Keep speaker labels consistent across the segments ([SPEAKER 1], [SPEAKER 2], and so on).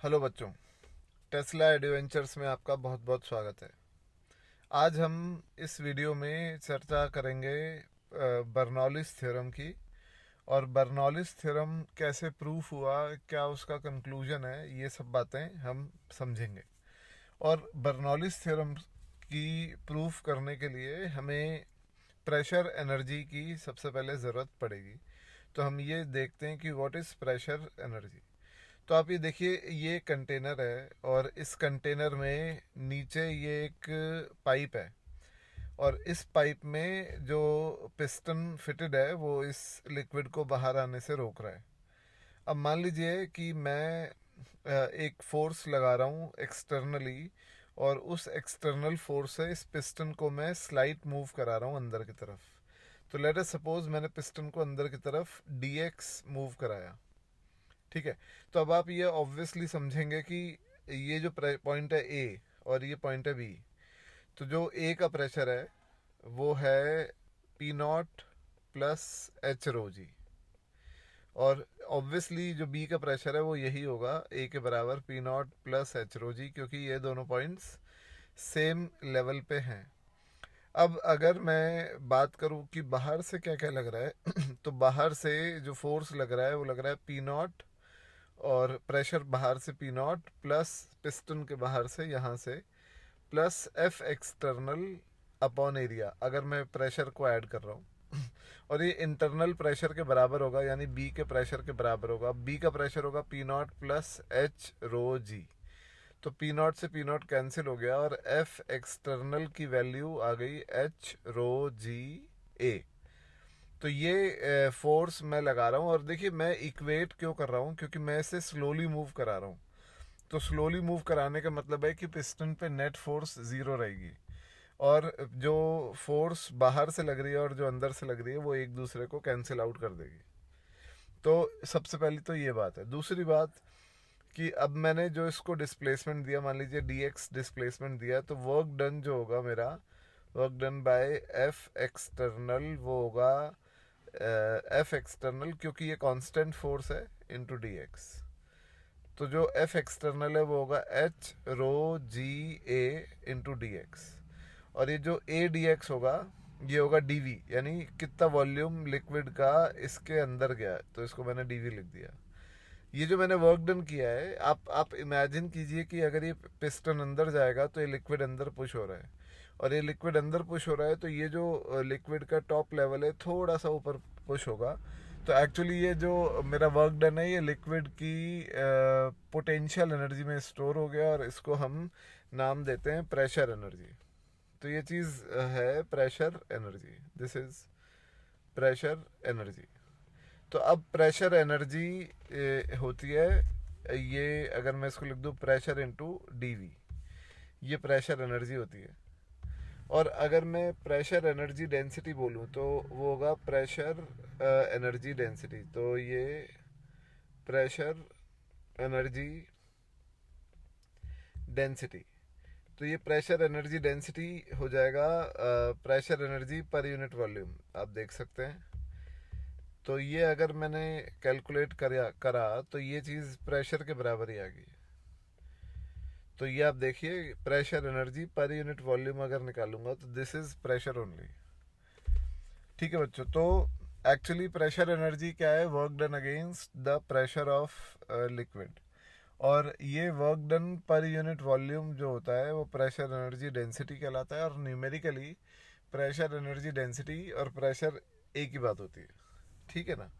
[SPEAKER 1] Hello बच्चों, Tesla adventures में आपका बहुत बहुत स्वागत है। आज हम इस वीडियो में चर्चा करेंगे बर्नौलिस थ्योरम की। और बर्नौलिस थ्योरम कैसे प्रूफ हुआ, क्या उसका कंक्लूजन है, ये सब बातें हम समझेंगे। और बर्नौलिस थ्योरम की प्रूफ करने के लिए हमें प्रेशर एनर्जी की सबसे पहले ज़रूरत पड़ेगी। तो हम ये देखते हैं कि व्हाट इज़ प्रेशर एनर्जी। तो आप ये देखिए, ये कंटेनर है और इस कंटेनर में नीचे ये एक पाइप है। और इस पाइप में जो पिस्टन फिटेड है वो इस लिक्विड को बाहर आने से रोक रहा है। अब मान लीजिए कि मैं एक फोर्स लगा रहा हूँ एक्सटर्नली, और उस एक्सटर्नल फोर्स से इस पिस्टन को मैं स्लाइट मूव करा रहा हूँ अंदर की तरफ। तो लेट अस सपोज मैंने पिस्टन को अंदर की तरफ dx मूव कराया। ठीक है। तो अब आप ये ऑब्वियसली समझेंगे कि ये जो पॉइंट है ए और ये पॉइंट है बी, तो जो ए का प्रेशर है वो है पी नॉट प्लस एच रो जी। और ऑब्वियसली जो बी का प्रेशर है वो यही होगा, ए के बराबर पी नॉट प्लस एच रो जी, क्योंकि ये दोनों पॉइंट्स सेम लेवल पे हैं। अब अगर मैं बात करूं कि बाहर से क्या क्या लग रहा है तो बाहर से जो फोर्स लग रहा है वो लग रहा है पी नॉट, और प्रेशर बाहर से पी नॉट प्लस पिस्टन के बाहर से यहाँ से plus F external upon area, अगर मैं प्रेशर को ऐड कर रहा हूँ और ये इंटरनल प्रेशर के बराबर होगा, यानी बी के प्रेशर के बराबर होगा। बी का प्रेशर होगा पी नॉट प्लस एच रो जी। तो पी नॉट से पी नॉट कैंसिल हो गया और एफ एक्सटर्नल की वैल्यू आ गई एच रो जी ए। तो ये फोर्स मैं लगा रहा हूँ। और देखिए, मैं इक्वेट क्यों कर रहा हूँ, क्योंकि मैं इसे स्लोली मूव करा रहा हूँ। तो स्लोली मूव कराने का मतलब है कि पिस्टन पे नेट फोर्स ज़ीरो रहेगी, और जो फोर्स बाहर से लग रही है और जो अंदर से लग रही है वो एक दूसरे को कैंसिल आउट कर देगी। तो सबसे पहली तो ये बात है। दूसरी बात कि अब मैंने जो इसको डिस्प्लेसमेंट दिया, मान लीजिए dx डिस्प्लेसमेंट दिया, तो वर्क डन जो होगा मेरा, work done by F external, वो होगा एफ एक्सटर्नल, क्योंकि ये कांस्टेंट फोर्स है, इनटू dx। तो जो एफ एक्सटर्नल है वो होगा एच रो जी ए इंटू डी एक्स। और ये जो ए डी एक्स होगा ये होगा डीवी, यानी कितना वॉल्यूम लिक्विड का इसके अंदर गया है, तो इसको मैंने डीवी लिख दिया। ये जो मैंने वर्क डन किया है, आप इमेजिन कीजिए कि अगर ये पिस्टन अंदर जाएगा तो ये लिक्विड अंदर पुश हो रहा है, और ये लिक्विड अंदर पुश हो रहा है, तो ये जो लिक्विड का टॉप लेवल है थोड़ा सा ऊपर पुश होगा। तो एक्चुअली ये जो मेरा वर्क डन है ये लिक्विड की पोटेंशियल एनर्जी में स्टोर हो गया, और इसको हम नाम देते हैं प्रेशर एनर्जी। तो ये चीज़ है pressure energy, this is pressure energy. तो अब प्रेशर एनर्जी होती है, ये अगर मैं इसको लिख दूँ प्रेशर इंटू डीवी, ये प्रेशर एनर्जी होती है। और अगर मैं प्रेशर एनर्जी डेंसिटी बोलूँ तो वो होगा प्रेशर एनर्जी डेंसिटी। तो ये प्रेशर एनर्जी डेंसिटी, तो ये प्रेशर एनर्जी डेंसिटी हो जाएगा pressure energy per unit volume, आप देख सकते हैं। तो ये अगर मैंने कैलकुलेट करा तो ये चीज़ प्रेशर के बराबर ही आ गई। तो ये आप देखिए, pressure energy per unit volume अगर निकालूंगा तो दिस इज प्रेशर ओनली। ठीक है बच्चों, तो एक्चुअली प्रेशर एनर्जी क्या है, work done against the pressure of liquid. और ये वर्क डन पर यूनिट वॉल्यूम जो होता है वो प्रेशर एनर्जी डेंसिटी कहलाता है। और न्यूमेरिकली प्रेशर एनर्जी डेंसिटी और प्रेशर एक ही बात होती है। ठीक है ना।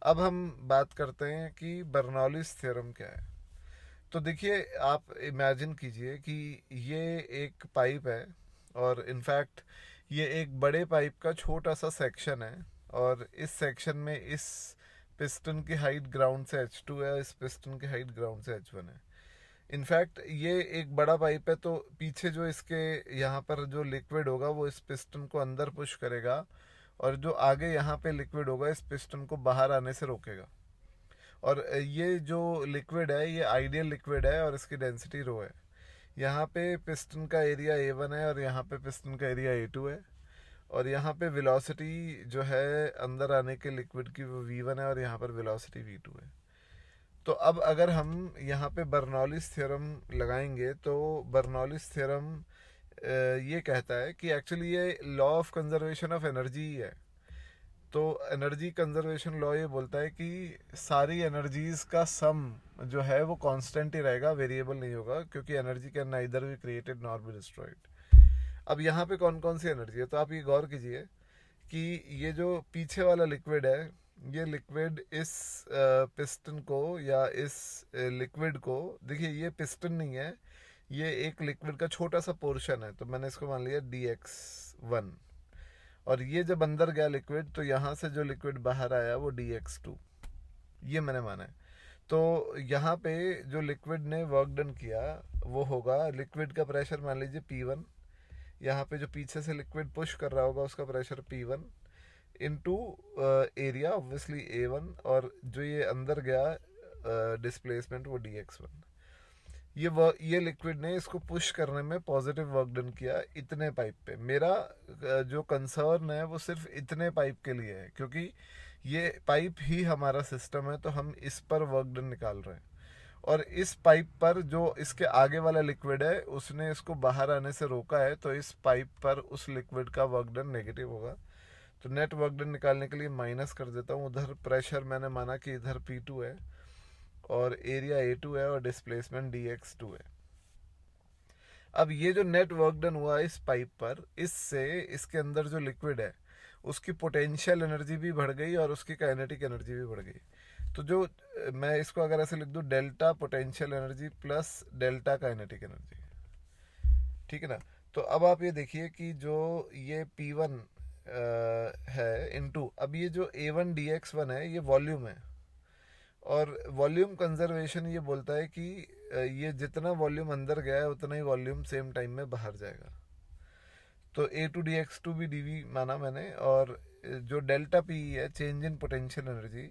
[SPEAKER 1] अब हम बात करते हैं कि बर्नौलिस थ्योरम क्या है। तो देखिए, आप इमेजिन कीजिए कि ये एक पाइप है, और इनफैक्ट ये एक बड़े पाइप का छोटा सा सेक्शन है। और इस सेक्शन में इस पिस्टन की हाइट ग्राउंड से h2 है, इस पिस्टन की हाइट ग्राउंड से h1 है। इनफैक्ट ये एक बड़ा पाइप है, तो पीछे जो इसके यहाँ पर जो लिक्विड होगा वो इस पिस्टन को अंदर पुश करेगा, और जो आगे यहाँ पे लिक्विड होगा इस पिस्टन को बाहर आने से रोकेगा। और ये जो लिक्विड है ये आइडियल लिक्विड है और इसकी डेंसिटी रो है। यहाँ पे पिस्टन का एरिया A1 है और यहाँ पे पिस्टन का एरिया A2 है। और यहाँ पे वेलोसिटी जो है अंदर आने के लिक्विड की वो V1 है, और यहाँ पर वेलोसिटी V2 है। तो अब अगर हम यहाँ पे बर्नौलीज थ्योरम लगाएंगे तो बर्नौलीज थ्योरम ये कहता है कि एक्चुअली ये law of conservation of energy ही है। तो एनर्जी कंजर्वेशन लॉ ये बोलता है कि सारी एनर्जीज का सम जो है वो कांस्टेंट ही रहेगा, वेरिएबल नहीं होगा, क्योंकि energy can neither be created nor be destroyed. अब यहाँ पे कौन कौन सी एनर्जी है, तो आप ये गौर कीजिए कि ये जो पीछे वाला लिक्विड है, ये लिक्विड इस पिस्टन को या इस लिक्विड को, देखिए ये पिस्टन नहीं है, ये एक लिक्विड का छोटा सा पोर्शन है, तो मैंने इसको मान लिया dx1। और ये जब अंदर गया लिक्विड तो यहाँ से जो लिक्विड बाहर आया वो dx2, ये मैंने माना है। तो यहाँ पे जो लिक्विड ने वर्क डन किया वो होगा, लिक्विड का प्रेशर मान लीजिए P1, यहाँ पे जो पीछे से लिक्विड पुश कर रहा होगा उसका pressure P1 into area obviously A1, और जो ये अंदर गया डिस्प्लेसमेंट वो dx1। ये लिक्विड ने इसको पुश करने में पॉजिटिव वर्क डन किया इतने पाइप पे। मेरा जो कंसर्न है वो सिर्फ इतने पाइप के लिए है, क्योंकि ये पाइप ही हमारा सिस्टम है, तो हम इस पर वर्क डन निकाल रहे हैं। और इस पाइप पर जो इसके आगे वाला लिक्विड है उसने इसको बाहर आने से रोका है, तो इस पाइप पर उस लिक्विड का वर्क डन नेगेटिव होगा। तो नेट वर्क डन निकालने के लिए माइनस कर देता हूँ। उधर प्रेशर मैंने माना कि इधर P2 है और एरिया A2 है और डिस्प्लेसमेंट dx2 है। अब ये जो नेट वर्क डन हुआ इस पाइप पर, इससे इसके अंदर जो लिक्विड है उसकी पोटेंशियल एनर्जी भी बढ़ गई और उसकी काइनेटिक एनर्जी भी बढ़ गई। तो जो मैं इसको अगर ऐसे लिख दूं, delta potential energy plus delta kinetic energy, ठीक है ना। तो अब आप ये देखिए कि जो ये P1 है इनटू, अब ये जो A1 dx1 है ये वॉल्यूम है, और वॉल्यूम कंजर्वेशन ये बोलता है कि ये जितना वॉल्यूम अंदर गया है उतना ही वॉल्यूम सेम टाइम में बाहर जाएगा। तो A2 dx2 भी dv माना मैंने, और जो डेल्टा P है चेंज इन पोटेंशियल एनर्जी,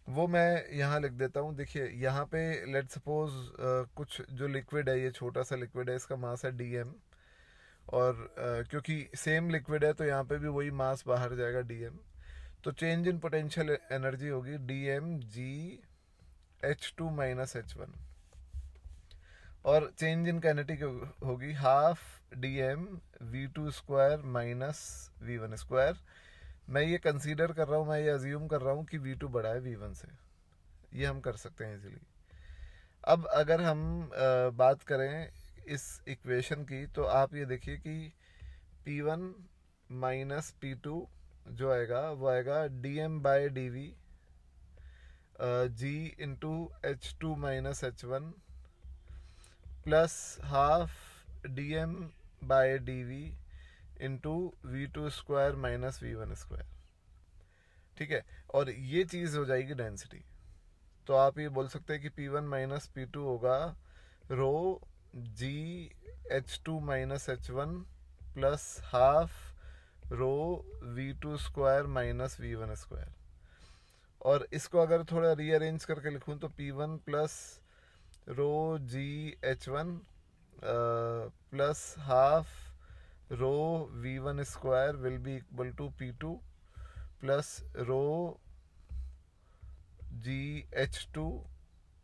[SPEAKER 1] वो मैं यहाँ लिख देता हूँ। देखिए यहाँ पे लेट सपोज कुछ जो लिक्विड है, ये छोटा सा लिक्विड है, इसका मास है dm, और क्योंकि सेम लिक्विड है तो यहाँ पे भी वही मास बाहर जाएगा dm। तो चेंज इन पोटेंशियल एनर्जी होगी dm g h2 minus h1, और चेंज इन काइनेटिक होगी half dm v2 square minus v1 square. मैं ये कंसीडर कर रहा हूँ, मैं ये अज्यूम कर रहा हूँ कि v2 बड़ा है v1 से, ये हम कर सकते हैं इजीली। अब अगर हम बात करें इस इक्वेशन की, तो आप ये देखिए कि P1 माइनस P2 जो आएगा वो आएगा dm by dv g into h2 minus h1 plus half dm by dv into v2 square minus v1 square, ठीक है। और ये चीज़ हो जाएगी डेंसिटी। तो आप ये बोल सकते हैं कि P1 माइनस P2 होगा rho g h2 minus h1 plus half rho v2 square minus v1 square. और इसको अगर थोड़ा रीअरेंज करके लिखूं तो P1 plus rho g h1 plus half rho v1 square will be equal to P2 plus rho g h2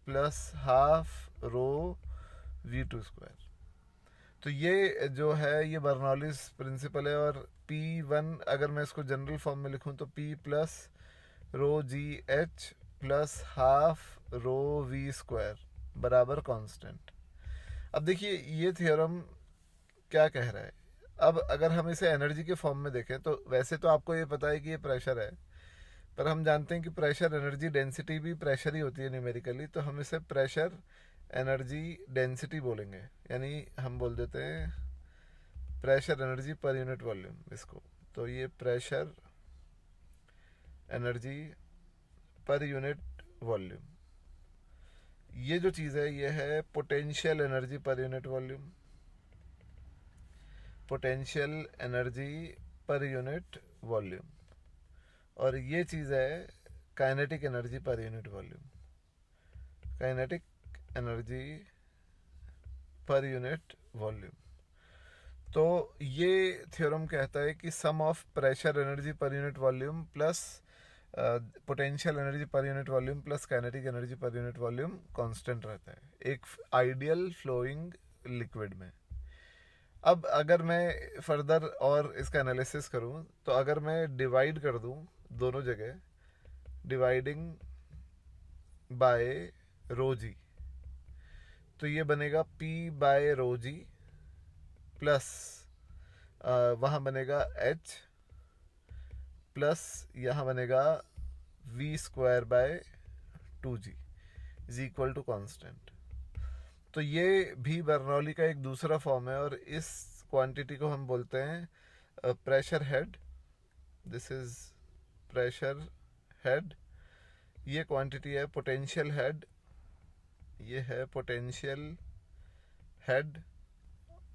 [SPEAKER 1] plus half rho v2 square. तो ये जो है ये बर्नौलीज प्रिंसिपल है। और P1 अगर मैं इसको जनरल फॉर्म में लिखूं तो P प्लस रो जी एच प्लस हाफ रो v स्क्वायर बराबर कांस्टेंट। अब देखिए ये थ्योरम क्या कह रहा है। अब अगर हम इसे एनर्जी के फॉर्म में देखें तो वैसे तो आपको ये पता है कि ये प्रेशर है, पर हम जानते हैं कि प्रेशर एनर्जी डेंसिटी भी प्रेशर ही होती है न्यूमेरिकली, तो हम इसे प्रेशर एनर्जी डेंसिटी बोलेंगे, यानी हम बोल देते हैं pressure energy per unit volume इसको। तो ये pressure energy per unit volume, ये जो चीज़ है ये है potential energy per unit volume, potential energy per unit volume. और ये चीज़ है kinetic energy per unit volume, kinetic energy per unit volume. तो ये थ्योरम कहता है कि sum of pressure energy per unit volume plus potential energy per unit volume plus kinetic energy per unit volume constant रहता है एक ideal flowing liquid में। अब अगर मैं फर्दर और इसका एनालिसिस करूं तो अगर मैं डिवाइड कर दूं दोनों जगह, डिवाइडिंग बाय रो जी, तो ये बनेगा P by rho g plus वहाँ बनेगा H प्लस यहाँ बनेगा V square by 2G is equal to constant. तो ये भी बर्नौली का एक दूसरा फॉर्म है और इस क्वांटिटी को हम बोलते हैं pressure head. This is pressure head. ये क्वांटिटी है पोटेंशियल हेड, ये है पोटेंशियल हेड,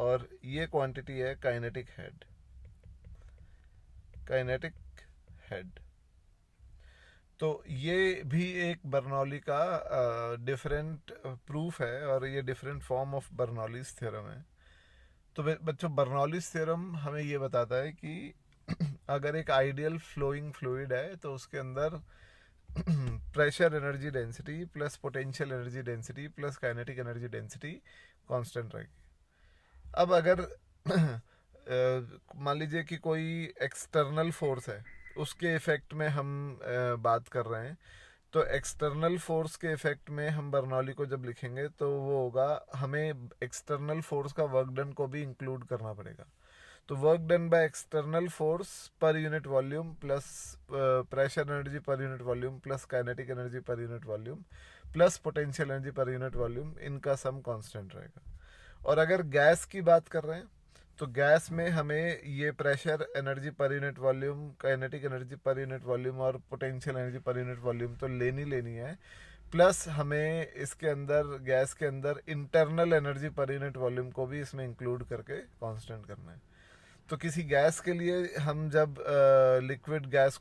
[SPEAKER 1] और ये क्वांटिटी है काइनेटिक हेड, काइनेटिक हेड। तो ये भी एक बर्नौली का डिफरेंट प्रूफ है और ये different form of Bernoulli's theorem है। तो बच्चों बर्नौलीज थ्योरम हमें ये बताता है कि अगर एक आइडियल फ्लोइंग फ्लूइड है तो उसके अंदर pressure energy density plus potential energy density plus kinetic energy density constant रहेगी। अब अगर मान लीजिए कि कोई एक्सटर्नल फोर्स है, उसके इफेक्ट में हम बात कर रहे हैं, तो एक्सटर्नल फोर्स के इफेक्ट में हम बर्नौली को जब लिखेंगे तो वो होगा, हमें एक्सटर्नल फोर्स का वर्क डन को भी इंक्लूड करना पड़ेगा। तो work done by external force पर unit volume plus pressure energy per unit volume plus kinetic energy per unit volume plus potential energy per unit volume, इनका सम कांस्टेंट रहेगा। और अगर गैस की बात कर रहे हैं तो गैस में हमें ये pressure energy per unit volume, kinetic energy per unit volume और potential energy per unit volume तो लेनी है, प्लस हमें इसके अंदर गैस के अंदर internal energy per unit volume को भी इसमें इंक्लूड करके कांस्टेंट करना है। तो किसी गैस के लिए हम जब लिक्विड गैस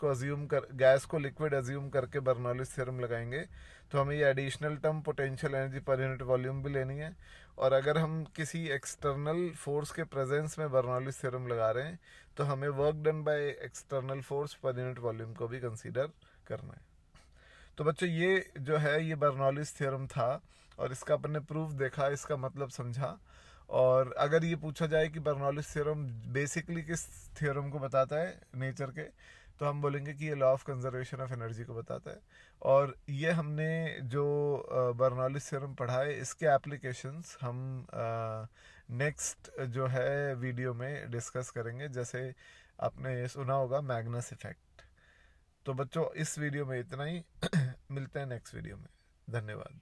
[SPEAKER 1] को लिक्विड अज्यूम करके बर्नौलीज थ्योरम लगाएंगे तो हमें ये additional term potential energy per unit volume भी लेनी है। और अगर हम किसी एक्सटर्नल फोर्स के प्रेजेंस में बर्नौलीज थ्योरम लगा रहे हैं तो हमें work done by external force पर यूनिट वॉल्यूम को भी कंसीडर करना है। तो बच्चों ये जो है ये बर्नौलीज थ्योरम था और इसका अपन ने प्रूफ देखा, इसका मतलब समझा। और अगर ये पूछा जाए कि बर्नौलीज थ्योरम बेसिकली किस थ्योरम को बताता है नेचर के, तो हम बोलेंगे कि ये law of conservation of energy को बताता है। और ये हमने जो बर्नौलीज थ्योरम पढ़ा है इसके एप्लीकेशंस हम नेक्स्ट जो है वीडियो में डिस्कस करेंगे। जैसे आपने ये सुना होगा मैग्नस इफेक्ट। तो बच्चों इस वीडियो में इतना ही। मिलते हैं नेक्स्ट वीडियो में। धन्यवाद।